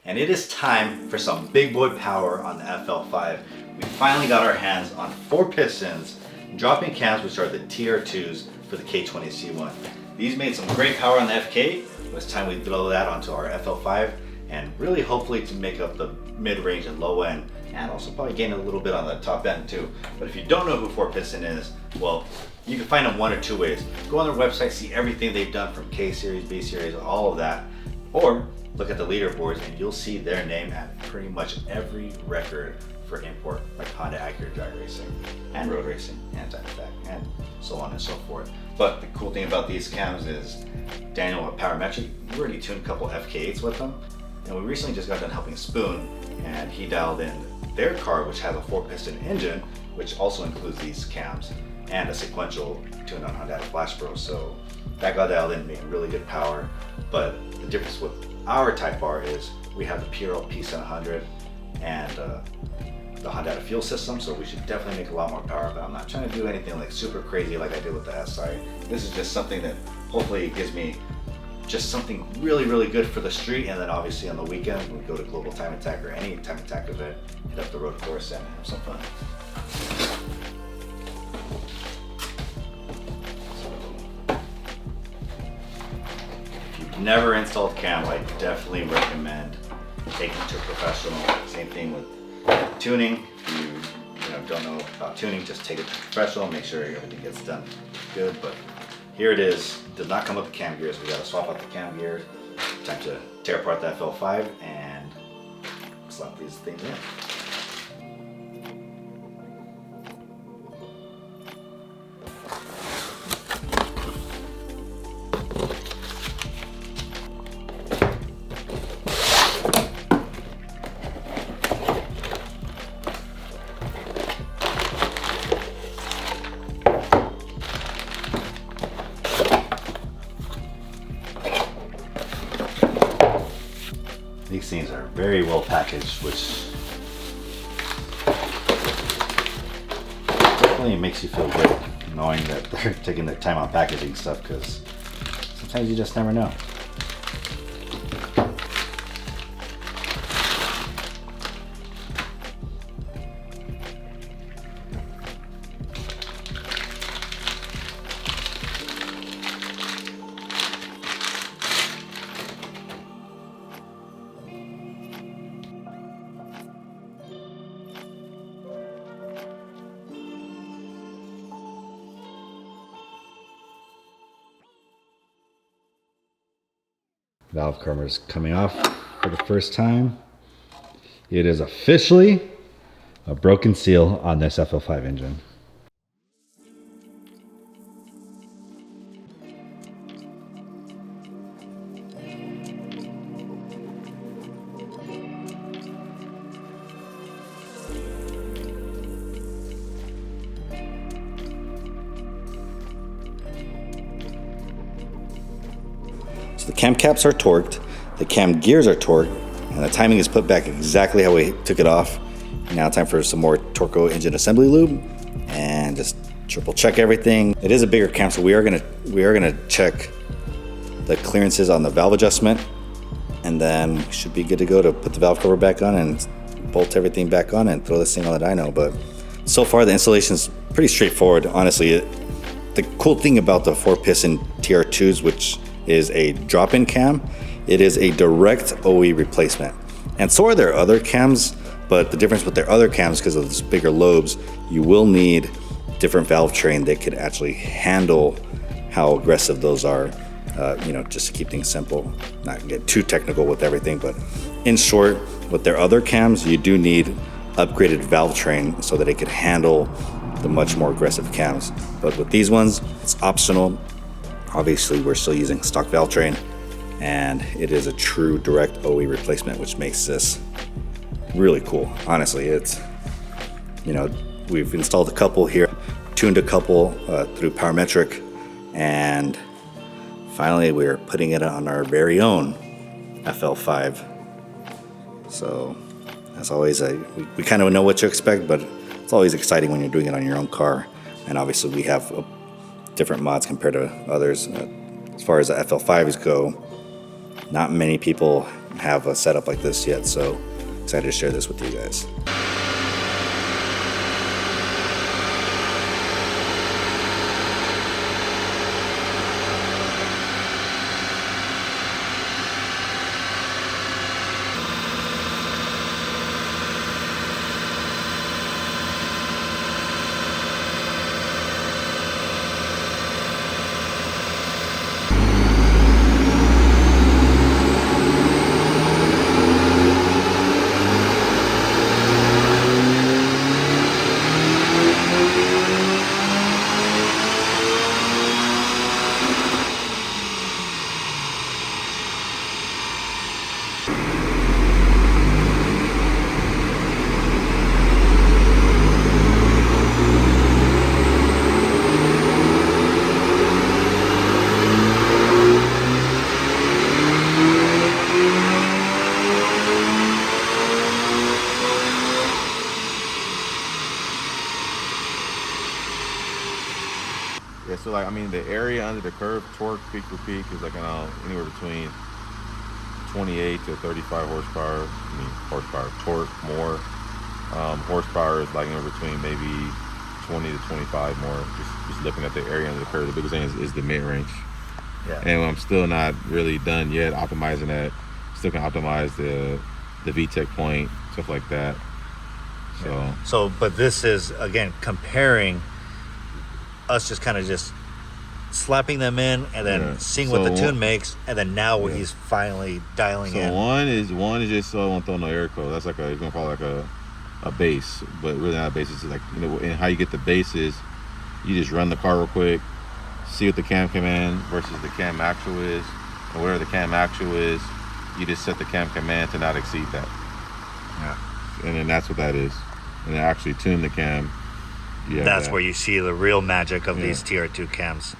and it is time for some big boy power on the FL5. We finally got our hands on 4 pistons, drop-in cams, which are the TR2s for the K20C1. These made some great power on the FK. It's time we blow that onto our FL5 and really hopefully to make up the mid-range and low end, and also probably gain a little bit on the top end too. But if you don't know who 4 Piston is, well, you can find them one or two ways. Go on their website, see everything they've done from K series, B series, all of that, or look at the leaderboards and you'll see their name at pretty much every record for import, like Honda Acura drag racing and road racing and type-attack and so on and so forth. But the cool thing about these cams is Daniel at Powermetric, we already tuned a couple FK8s with them, and we recently just got done helping Spoon, and he dialed in their car, which has a 4-piston engine, which also includes these cams and a sequential tuned on Hondata FlashPro. So that got dialed in, making really good power. But the difference with our Type R is we have the PRL P700 and the Hondata fuel system, so we should definitely make a lot more power. But I'm not trying to do anything like super crazy like I did with the SI. This is just something that hopefully gives me just something really good for the street, and then obviously on the weekend we go to Global Time Attack or any Time Attack event, hit up the road course and have some fun. If you've never installed cam, I definitely recommend taking it to a professional. Same thing with tuning. If you don't know about tuning, just take it to a professional, make sure everything gets done good. But here it is. Does not come with the cam gears. We got to swap out the cam gears. Time to tear apart the FL5 and slap these things in. These things are very well packaged, which definitely makes you feel good knowing that they're taking their time on packaging stuff, because sometimes you just never know. Valve cover is coming off for the first time. It is officially a broken seal on this FL5 engine. The cam caps are torqued, the cam gears are torqued, and the timing is put back exactly how we took it off. Now time for some more Torco engine assembly lube and just triple check everything. It is a bigger cam, so we are gonna check the clearances on the valve adjustment, and then we should be good to go to put the valve cover back on and bolt everything back on and throw this thing on the dyno. But so far the installation is pretty straightforward. Honestly, the cool thing about the 4-piston TR2s, which is a drop-in cam, it is a direct OE replacement. And so are their other cams, but the difference with their other cams, because of those bigger lobes, you will need different valve train that could actually handle how aggressive those are, just to keep things simple, not get too technical with everything. But in short, with their other cams, you do need upgraded valve train so that it could handle the much more aggressive cams. But with these ones, it's optional. Obviously, we're still using stock valve train, and it is a true direct OE replacement, which makes this really cool. Honestly, it's, we've installed a couple here, tuned a couple through Powermetric, and finally we're putting it on our very own FL5. So as always, we kind of know what to expect, but it's always exciting when you're doing it on your own car. And obviously we have different mods compared to others. As far as the FL5s go, not many people have a setup like this yet, so excited to share this with you guys. Yeah, so like, I mean, the area under the curve, torque peak for peak is like anywhere between 28 to 35 horsepower. I mean, horsepower, torque more. Horsepower is like anywhere between maybe 20 to 25 more. Just looking at the area under the curve, the biggest thing is the mid-range. Yeah. And I'm still not really done yet optimizing that. Still can optimize the VTEC point, stuff like that. So, yeah. So, but this is, again, comparing us just kind of just slapping them in and then seeing what the tune makes, and then now he's finally dialing in. So one is just so I won't throw no air code. That's like you're gonna call it like a base, but really not a base. It's like, you know, and how you get the base is you just run the car real quick, see what the cam command versus the cam actual is, and whatever the cam actual is, you just set the cam command to not exceed that. Yeah. And then that's what that is. And then actually tune the cam. That's where you see the real magic of these TR2 cams.